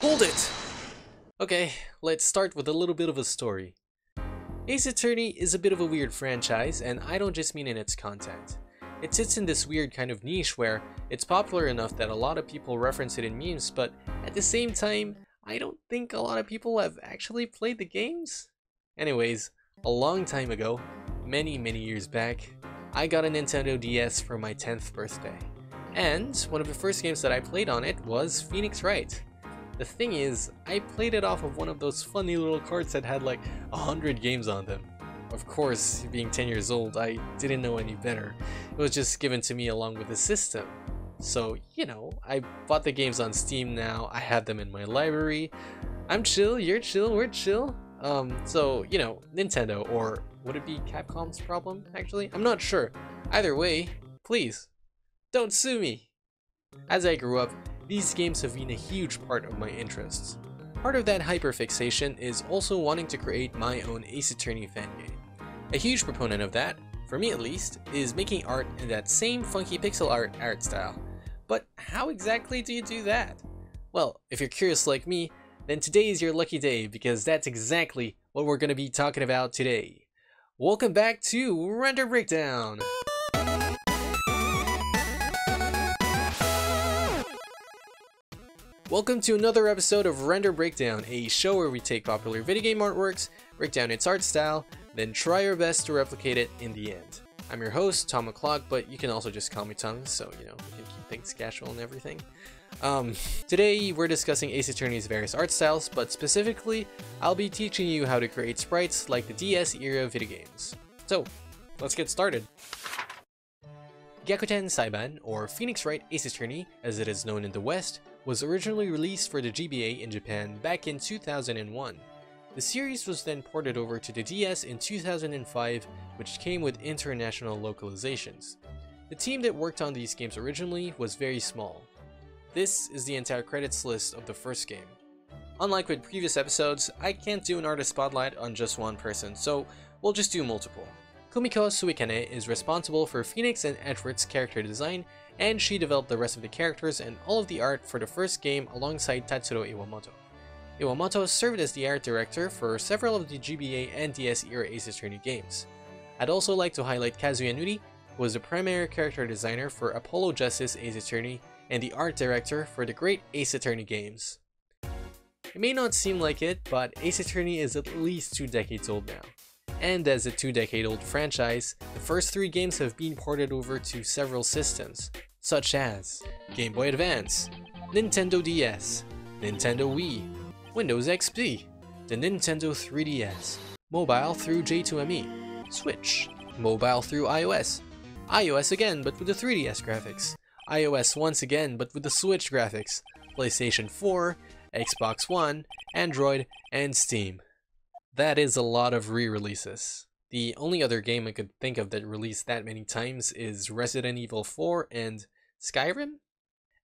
Hold it! Okay, let's start with a little bit of a story. Ace Attorney is a bit of a weird franchise, and I don't just mean in its content. It sits in this weird kind of niche where it's popular enough that a lot of people reference it in memes, but at the same time, I don't think a lot of people have actually played the games. Anyways, a long time ago, many years back, I got a Nintendo DS for my 10th birthday. And one of the first games that I played on it was Phoenix Wright. The thing is, I played it off of one of those funny little carts that had like 100 games on them. Of course, being 10 years old, I didn't know any better. It was just given to me along with the system. So, you know, I bought the games on Steam now, I have them in my library. I'm chill, you're chill, we're chill. So, you know, Nintendo, or would it be Capcom's problem, actually? I'm not sure. Either way, please, don't sue me. As I grew up, these games have been a huge part of my interests. Part of that hyperfixation is also wanting to create my own Ace Attorney fan game. A huge proponent of that, for me at least, is making art in that same funky pixel art style. But how exactly do you do that? Well, if you're curious like me, then today is your lucky day, because that's exactly what we're going to be talking about today. Welcome back to Render Breakdown! Welcome to another episode of Render Breakdown, a show where we take popular video game artworks, break down its art style, then try our best to replicate it in the end. I'm your host, Tom McClock, but you can also just call me Tom, so you know, we can keep things casual and everything. Today we're discussing Ace Attorney's various art styles, but specifically, I'll be teaching you how to create sprites like the DS era video games. So, let's get started. Gyakuten Saiban, or Phoenix Wright Ace Attorney, as it is known in the West, was originally released for the GBA in Japan back in 2001. The series was then ported over to the DS in 2005, which came with international localizations. The team that worked on these games originally was very small. This is the entire credits list of the first game. Unlike with previous episodes, I can't do an artist spotlight on just one person, so we'll just do multiple. Kumiko Suikane is responsible for Phoenix and Edward's character design, and she developed the rest of the characters and all of the art for the first game alongside Tatsuro Iwamoto. Iwamoto served as the art director for several of the GBA and DS era Ace Attorney games. I'd also like to highlight Kazuya Nuri, who was the primary character designer for Apollo Justice Ace Attorney and the art director for the great Ace Attorney games. It may not seem like it, but Ace Attorney is at least 2 decades old now. And as a 2-decade-old franchise, the first 3 games have been ported over to several systems, such as Game Boy Advance, Nintendo DS, Nintendo Wii, Windows XP, the Nintendo 3DS, mobile through J2ME, Switch, mobile through iOS, iOS again but with the 3DS graphics, iOS once again but with the Switch graphics, PlayStation 4, Xbox One, Android, and Steam. That is a lot of re-releases. The only other game I could think of that released that many times is Resident Evil 4 and Skyrim?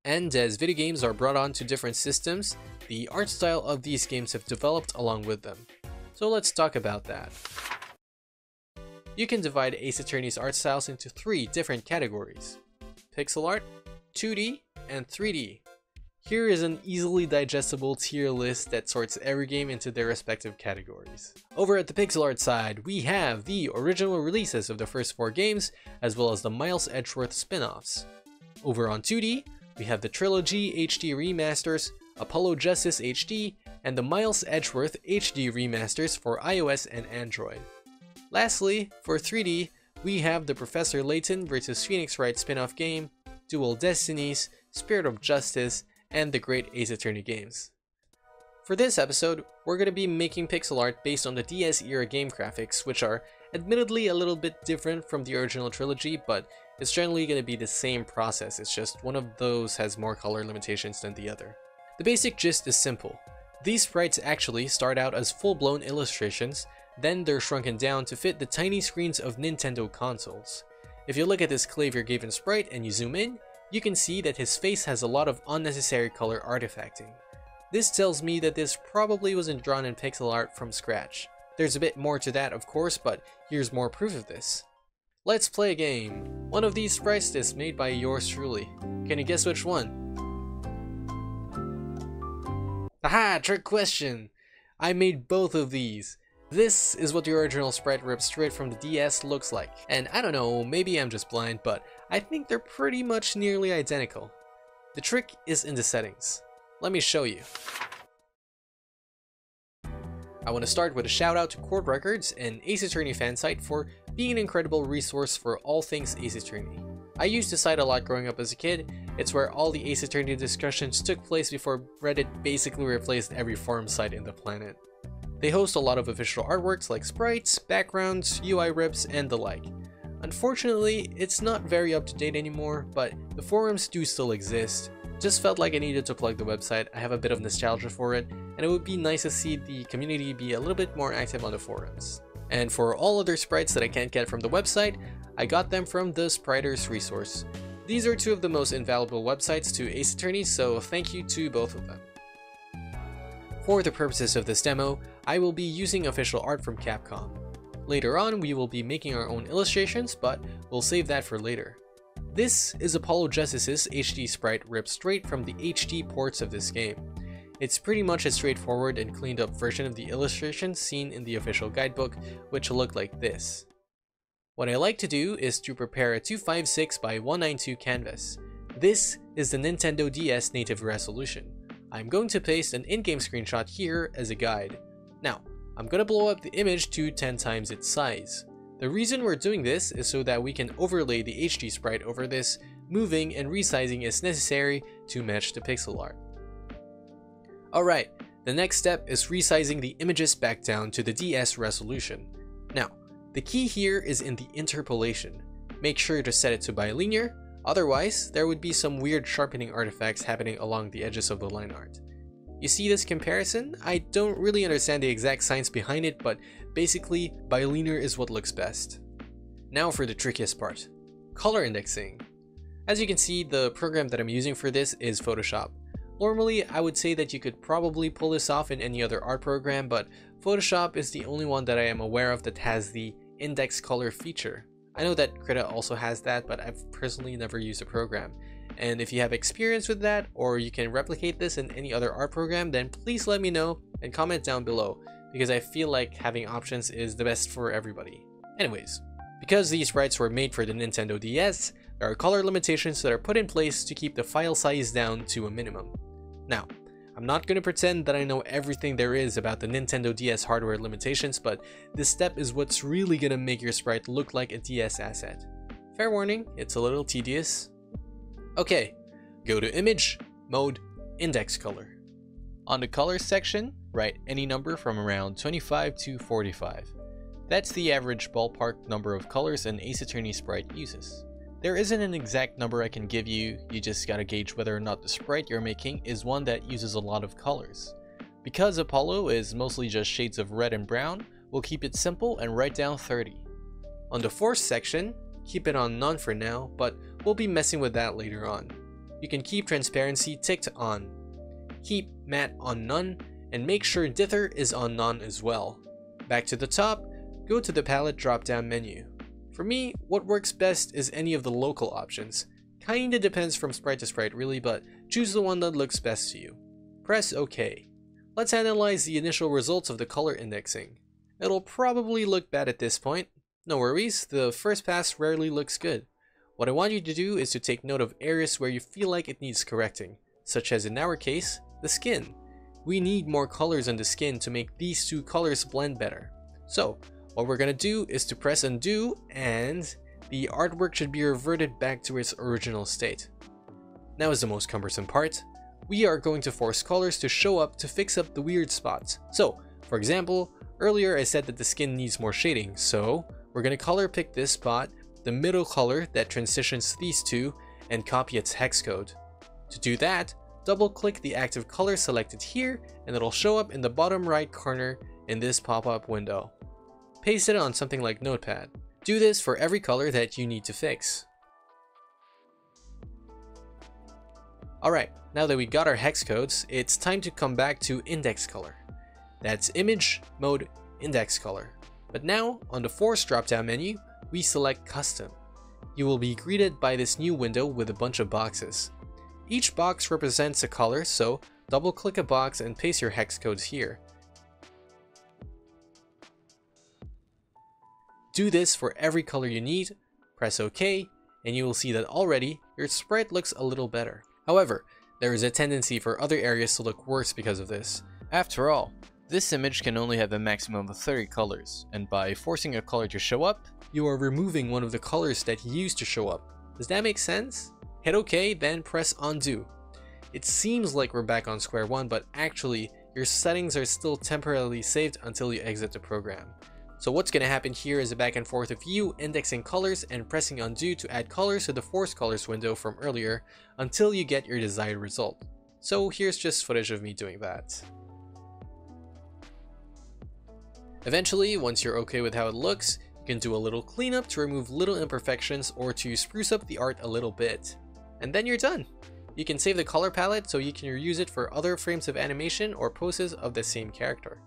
And as video games are brought onto different systems, the art style of these games have developed along with them. So let's talk about that. You can divide Ace Attorney's art styles into 3 different categories: pixel art, 2D, and 3D. Here is an easily digestible tier list that sorts every game into their respective categories. Over at the pixel art side, we have the original releases of the first 4 games, as well as the Miles Edgeworth spin-offs. Over on 2D, we have the Trilogy HD remasters, Apollo Justice HD, and the Miles Edgeworth HD remasters for iOS and Android. Lastly, for 3D, we have the Professor Layton vs Phoenix Wright spin-off game, Dual Destinies, Spirit of Justice, and the great Ace Attorney games. For this episode, we're going to be making pixel art based on the DS era game graphics, which are admittedly a little bit different from the original trilogy, but it's generally going to be the same process. It's just one of those has more color limitations than the other. The basic gist is simple. These sprites actually start out as full-blown illustrations, then they're shrunken down to fit the tiny screens of Nintendo consoles. If you look at this Clavier Gaven sprite and you zoom in, you can see that his face has a lot of unnecessary color artifacting. This tells me that this probably wasn't drawn in pixel art from scratch. There's a bit more to that of course, but here's more proof of this. Let's play a game. One of these sprites is made by yours truly. Can you guess which one? Aha! Trick question! I made both of these. This is what the original sprite ripped straight from the DS looks like. And I don't know, maybe I'm just blind, but I think they're pretty much nearly identical. The trick is in the settings. Let me show you. I want to start with a shout out to Court Records and Ace Attorney fansite for being an incredible resource for all things Ace Attorney. I used the site a lot growing up as a kid. It's where all the Ace Attorney discussions took place before Reddit basically replaced every forum site in the planet. They host a lot of official artworks like sprites, backgrounds, UI rips, and the like. Unfortunately, it's not very up to date anymore, but the forums do still exist. Just felt like I needed to plug the website. I have a bit of nostalgia for it, and it would be nice to see the community be a little bit more active on the forums. And for all other sprites that I can't get from the website, I got them from the Spriters resource. These are two of the most invaluable websites to Ace Attorney, so thank you to both of them. For the purposes of this demo, I will be using official art from Capcom. Later on, we will be making our own illustrations, but we'll save that for later. This is Apollo Justice's HD sprite ripped straight from the HD ports of this game. It's pretty much a straightforward and cleaned up version of the illustration seen in the official guidebook, which look like this. What I like to do is to prepare a 256 by 192 canvas. This is the Nintendo DS native resolution. I'm going to paste an in-game screenshot here as a guide. Now, I'm gonna blow up the image to 10 times its size. The reason we're doing this is so that we can overlay the HD sprite over this, moving and resizing is necessary to match the pixel art. Alright, the next step is resizing the images back down to the DS resolution. Now, the key here is in the interpolation. Make sure to set it to bilinear, otherwise there would be some weird sharpening artifacts happening along the edges of the line art. You see this comparison? I don't really understand the exact science behind it, but basically, bilinear is what looks best. Now for the trickiest part, color indexing. As you can see, the program that I'm using for this is Photoshop. Normally, I would say that you could probably pull this off in any other art program, but Photoshop is the only one that I am aware of that has the index color feature. I know that Krita also has that, but I've personally never used the program. And if you have experience with that, or you can replicate this in any other art program, then please let me know and comment down below, because I feel like having options is the best for everybody. Anyways, because these sprites were made for the Nintendo DS, there are color limitations that are put in place to keep the file size down to a minimum. Now, I'm not going to pretend that I know everything there is about the Nintendo DS hardware limitations, but this step is what's really going to make your sprite look like a DS asset. Fair warning, it's a little tedious. Okay, go to Image, Mode, Index Color. On the Colors section, write any number from around 25 to 45. That's the average ballpark number of colors an Ace Attorney sprite uses. There isn't an exact number I can give you, you just gotta gauge whether or not the sprite you're making is one that uses a lot of colors. Because Apollo is mostly just shades of red and brown, we'll keep it simple and write down 30. On the Force section, keep it on None for now, but we'll be messing with that later on. You can keep Transparency ticked on. Keep Matte on None, and make sure Dither is on None as well. Back to the top, go to the Palette drop-down menu. For me, what works best is any of the local options. Kinda depends from sprite to sprite really, but choose the one that looks best to you. Press OK. Let's analyze the initial results of the color indexing. It'll probably look bad at this point. No worries, the first pass rarely looks good. What I want you to do is to take note of areas where you feel like it needs correcting, such as in our case, the skin. We need more colors on the skin to make these two colors blend better. So, what we're gonna do is to press undo, and the artwork should be reverted back to its original state. Now is the most cumbersome part. We are going to force colors to show up to fix up the weird spots. So, for example, earlier I said that the skin needs more shading, so we're gonna color pick this spot, the middle color that transitions these two, and copy its hex code. To do that, double click the active color selected here, and it'll show up in the bottom right corner in this pop-up window. Paste it on something like Notepad. Do this for every color that you need to fix. Alright, now that we got our hex codes, it's time to come back to index color. That's Image, Mode, Index Color. But now, on the Force drop-down menu, we select Custom. You will be greeted by this new window with a bunch of boxes. Each box represents a color, so double click a box and paste your hex codes here. Do this for every color you need, press OK, and you will see that already your sprite looks a little better. However, there is a tendency for other areas to look worse because of this. After all, this image can only have a maximum of 30 colors, and by forcing a color to show up, you are removing one of the colors that used to show up. Does that make sense? Hit OK, then press undo. It seems like we're back on square one, but actually, your settings are still temporarily saved until you exit the program. So what's going to happen here is a back and forth of you indexing colors and pressing undo to add colors to the force colors window from earlier until you get your desired result. So here's just footage of me doing that. Eventually, once you're okay with how it looks, you can do a little cleanup to remove little imperfections or to spruce up the art a little bit. And then you're done. You can save the color palette so you can reuse it for other frames of animation or poses of the same character.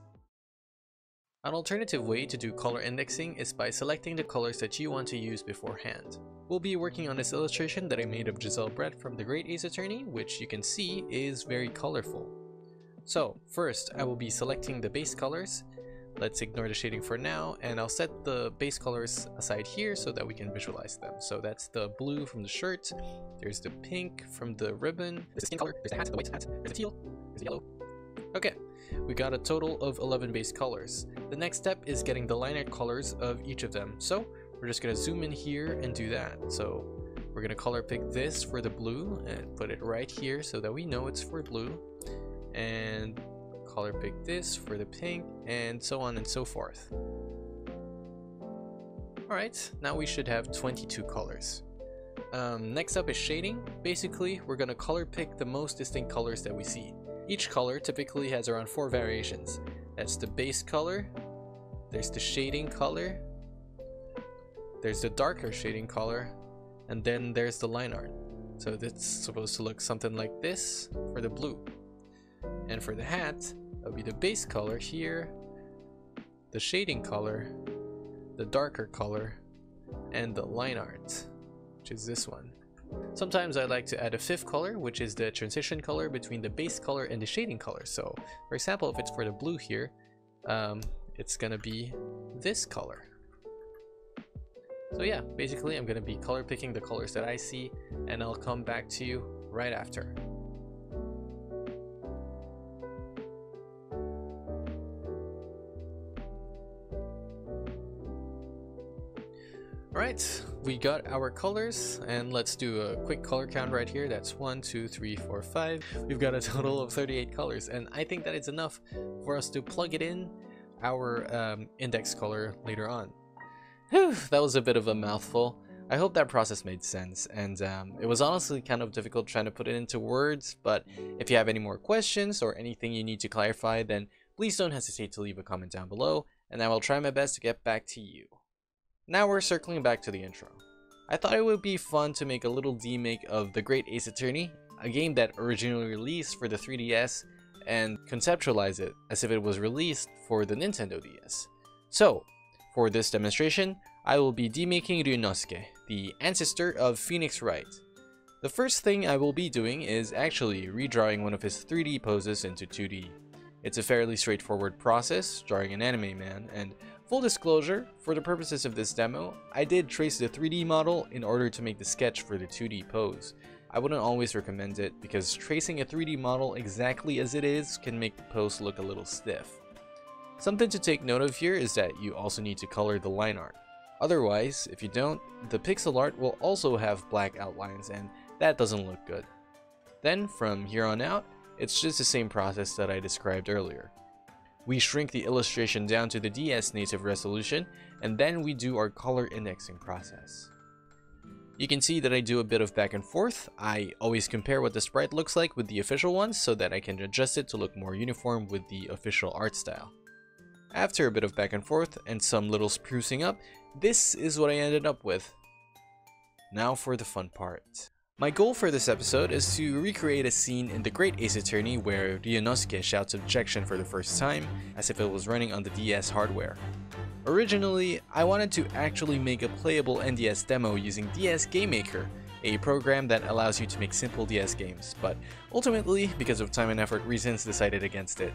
An alternative way to do color indexing is by selecting the colors that you want to use beforehand. We'll be working on this illustration that I made of Giselle Brett from The Great Ace Attorney, which you can see is very colorful. So first, I will be selecting the base colors. Let's ignore the shading for now, and I'll set the base colors aside here so that we can visualize them. So that's the blue from the shirt, there's the pink from the ribbon, there's the skin color, there's the hat, the white hat, there's the teal, there's the yellow. Okay, we got a total of 11 base colors. The next step is getting the line art colors of each of them. So we're just going to zoom in here and do that. So we're going to color pick this for the blue and put it right here so that we know it's for blue. And color pick this for the pink, and so on and so forth. Alright, now we should have 22 colors. Next up is shading. Basically, we're going to color pick the most distinct colors that we see. Each color typically has around 4 variations. That's the base color, there's the shading color, there's the darker shading color, and then there's the line art. So that's supposed to look something like this for the blue. And for the hat, that would be the base color here, the shading color, the darker color, and the line art, which is this one. Sometimes I like to add a 5th color, which is the transition color between the base color and the shading color. So for example, if it's for the blue here, it's gonna be this color. So yeah, basically I'm gonna be color picking the colors that I see, and I'll come back to you right after. Alright, we got our colors, and let's do a quick color count right here. That's 1, 2, 3, 4, 5. We've got a total of 38 colors, and I think that it's enough for us to plug it in our index color later on. Whew, that was a bit of a mouthful. I hope that process made sense, and it was honestly kind of difficult trying to put it into words, but if you have any more questions or anything you need to clarify, then please don't hesitate to leave a comment down below, and I will try my best to get back to you. Now we're circling back to the intro. I thought it would be fun to make a little demake of The Great Ace Attorney, a game that originally released for the 3DS, and conceptualize it as if it was released for the Nintendo DS. So, for this demonstration, I will be demaking Ryunosuke, the ancestor of Phoenix Wright. The first thing I will be doing is actually redrawing one of his 3D poses into 2D. It's a fairly straightforward process, drawing an anime man, and full disclosure, for the purposes of this demo, I did trace the 3D model in order to make the sketch for the 2D pose. I wouldn't always recommend it because tracing a 3D model exactly as it is can make the pose look a little stiff. Something to take note of here is that you also need to color the line art. Otherwise, if you don't, the pixel art will also have black outlines, and that doesn't look good. Then, from here on out, it's just the same process that I described earlier. We shrink the illustration down to the DS native resolution, and then we do our color indexing process. You can see that I do a bit of back and forth. I always compare what the sprite looks like with the official one so that I can adjust it to look more uniform with the official art style. After a bit of back and forth and some little sprucing up, this is what I ended up with. Now for the fun part. My goal for this episode is to recreate a scene in The Great Ace Attorney where Ryunosuke shouts Objection for the first time, as if it was running on the DS hardware. Originally, I wanted to actually make a playable NDS demo using DS Game Maker, a program that allows you to make simple DS games, but ultimately, because of time and effort reasons, decided against it.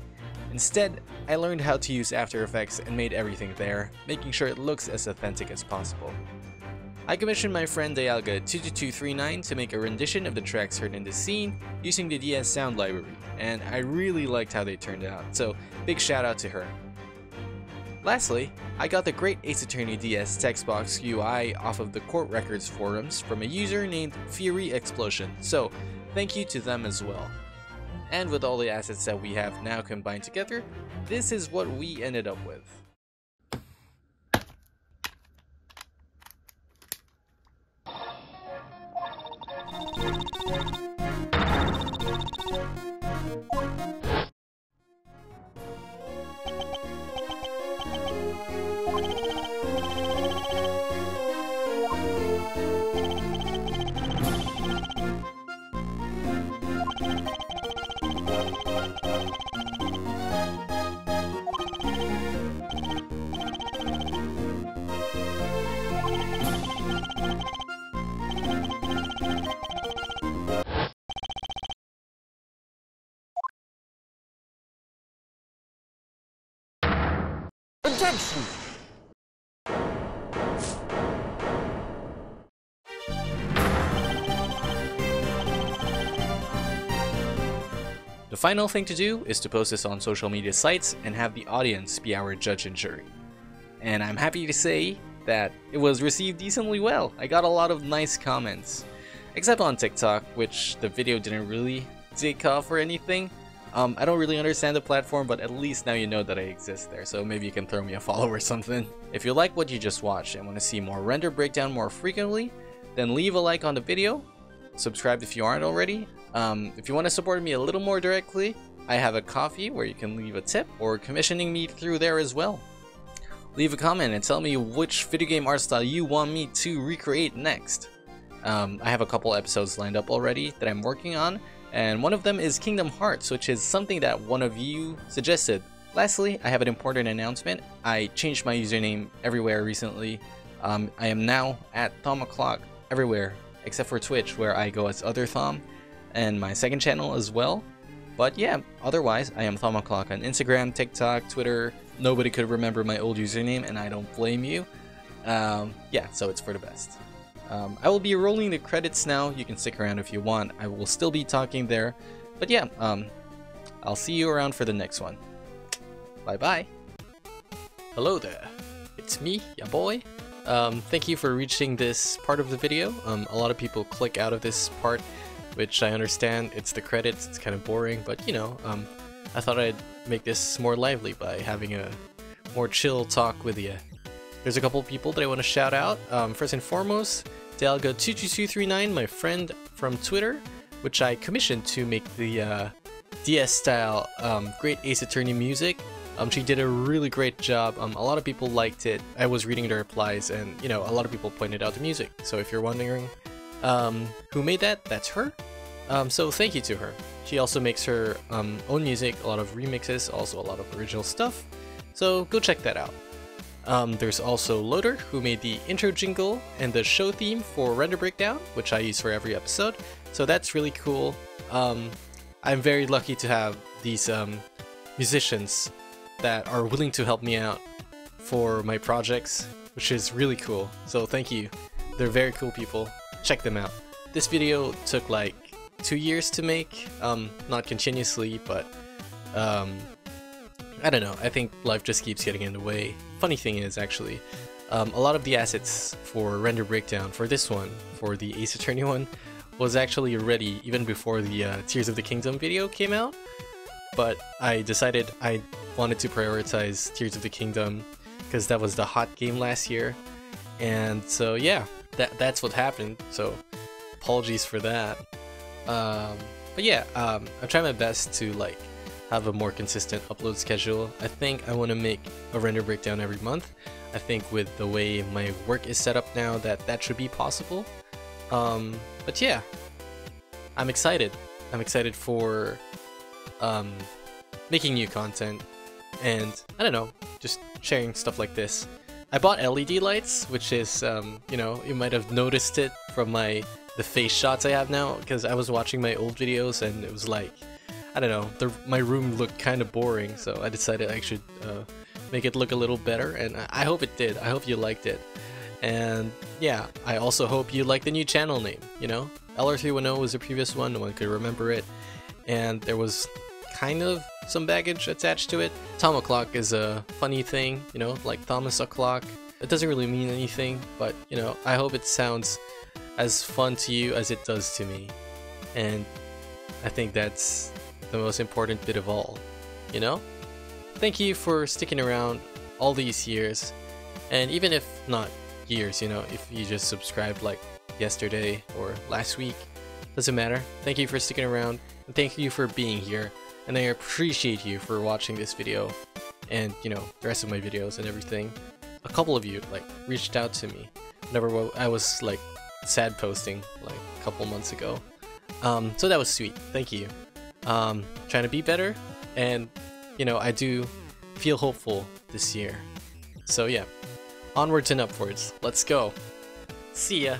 Instead, I learned how to use After Effects and made everything there, making sure it looks as authentic as possible. I commissioned my friend Dialga22239 to make a rendition of the tracks heard in the scene using the DS sound library, and I really liked how they turned out, so big shout out to her. Lastly, I got the great Ace Attorney DS textbox UI off of the Court Records forums from a user named FieryExplosion, so thank you to them as well. And with all the assets that we have now combined together, this is what we ended up with. Objection! The final thing to do is to post this on social media sites and have the audience be our judge and jury. And I'm happy to say that it was received decently well. I got a lot of nice comments. Except on TikTok, which the video didn't really take off or anything. I don't really understand the platform, but at least now you know that I exist there, so maybe you can throw me a follow or something. If you like what you just watched and want to see more render breakdown more frequently, then leave a like on the video, subscribe if you aren't already. If you want to support me a little more directly, I have a Ko-fi where you can leave a tip or commissioning me through there as well. Leave a comment and tell me which video game art style you want me to recreate next. I have a couple episodes lined up already that I'm working on, and one of them is Kingdom Hearts, which is something that one of you suggested. Lastly, I have an important announcement. I changed my username everywhere recently. I am now at ThomO'Clock everywhere, except for Twitch, where I go as Other Thom, and my second channel as well. But yeah, otherwise, I am ThomO'Clock on Instagram, TikTok, Twitter. Nobody could remember my old username, and I don't blame you. Yeah, so it's for the best. I will be rolling the credits now. You can stick around if you want. I will still be talking there. But yeah, I'll see you around for the next one. Bye bye. Hello there. It's me, ya boy. Thank you for reaching this part of the video. A lot of people click out of this part, which I understand. It's the credits. It's kind of boring, but you know, I thought I'd make this more lively by having a more chill talk with you. There's a couple people that I want to shout out. First and foremost, Dialga22239, my friend from Twitter, which I commissioned to make the DS style great Ace Attorney music. She did a really great job. A lot of people liked it. I was reading the replies, and you know, a lot of people pointed out the music. So if you're wondering who made that, that's her. So thank you to her. She also makes her own music, a lot of remixes, also a lot of original stuff. So go check that out. There's also Loader, who made the intro jingle and the show theme for Render Breakdown, which I use for every episode, so that's really cool. I'm very lucky to have these musicians that are willing to help me out for my projects, which is really cool, so thank you. They're very cool people. Check them out. This video took like 2 years to make, not continuously, but I don't know, I think life just keeps getting in the way. Funny thing is, actually, a lot of the assets for Render Breakdown for this one, for the Ace Attorney one, was actually ready even before the Tears of the Kingdom video came out, but I decided I wanted to prioritize Tears of the Kingdom because that was the hot game last year, and so yeah, that's what happened, so apologies for that. But yeah, I'm trying my best to like have a more consistent upload schedule. I think I want to make a Render Breakdown every month. I think with the way my work is set up now that should be possible. But yeah, I'm excited. I'm excited for making new content and I don't know, just sharing stuff like this. I bought LED lights, which is, you know, you might have noticed it from the face shots I have now, because I was watching my old videos and it was like, I don't know, my room looked kind of boring, so I decided I should make it look a little better, and I hope it did. I hope you liked it. And yeah, I also hope you like the new channel name, you know? LR310 was the previous one, no one could remember it, and there was kind of some baggage attached to it. Tom o'clock is a funny thing, you know, like Thomas o'clock. It doesn't really mean anything, but you know, I hope it sounds as fun to you as it does to me. And I think that's the most important bit of all, you know? Thank you for sticking around all these years, and even if not years, you know, if you just subscribed like yesterday or last week, doesn't matter. Thank you for sticking around, and thank you for being here, and I appreciate you for watching this video and, you know, the rest of my videos and everything. A couple of you like reached out to me whenever I was like sad posting like a couple months ago, so that was sweet. Thank you. Trying to be better, and you know, I do feel hopeful this year, so yeah, onwards and upwards. Let's go. See ya.